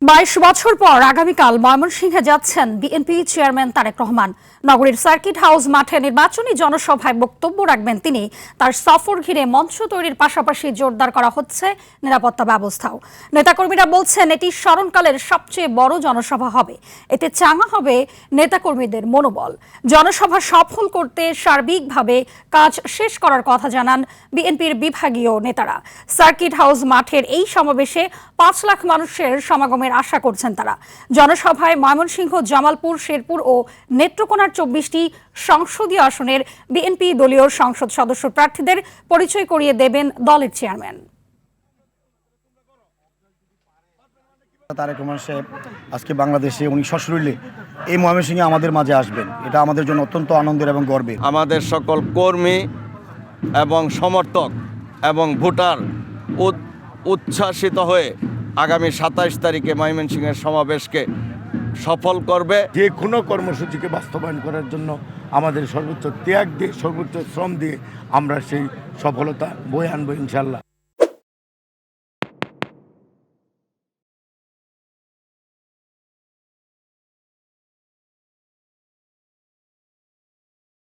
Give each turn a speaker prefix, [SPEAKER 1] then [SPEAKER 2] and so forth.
[SPEAKER 1] 22 বছর পর আগামীকাল ময়মনসিংহে যাচ্ছেন বিএনপি চেয়ারম্যান তারেক রহমান। নগরীর সার্কিট হাউস মাঠে নির্বাচনী জনসভায় বক্তব্য রাখবেন তিনি। তার সফর ঘিরে মঞ্চ তৈরির পাশাপাশি জোরদার করা হচ্ছে নিরাপত্তা ব্যবস্থাও। নেতাকর্মীরা বলছেন এটি স্মরণকালের সবচেয়ে বড় জনসভা হবে। এতে চাঙা হবে নেতাকর্মীদের মনোবল। জনসভা সফল করতে সার্বিকভাবে কাজ শেষ করার কথা জানান বিএনপির বিভাগীয় নেতারা। সার্কিট হাউস মাঠের এই সমাবেশে 5 লাখ মানুষের সমাগমের আশা করছেন তারা। জনসভায় ময়মনসিংহ, জামালপুর, শেরপুর ও নেত্রকোনার 24টি সংসদীয় আসনের বিএনপি দলীয় সংসদ সদস্য প্রার্থীদের পরিচয় করিয়ে দেবেন দলের চেয়ারম্যান।
[SPEAKER 2] তারেক রহমান সাহেব আজকে বাংলাদেশে উনি সশরীরে এই ময়মনসিংহে আমাদের মাঝে আসবেন, এটা আমাদের জন্য অত্যন্ত আনন্দের এবং গর্বের।
[SPEAKER 3] আমাদের সকল কর্মী এবং সমর্থক এবং ভোটার উচ্ছ্বাসিত হয়ে আগামী 27 তারিখে ময়মনসিংহের সমাবেশকে সফল করবে।
[SPEAKER 4] যে কোনো কর্মসূচিকে বাস্তবায়ন করার জন্য আমাদের সর্বোচ্চ ত্যাগ দিয়ে, সর্বোচ্চ শ্রম দিয়ে আমরা সেই সফলতা বয়ে আনবো ইনশাল্লাহ।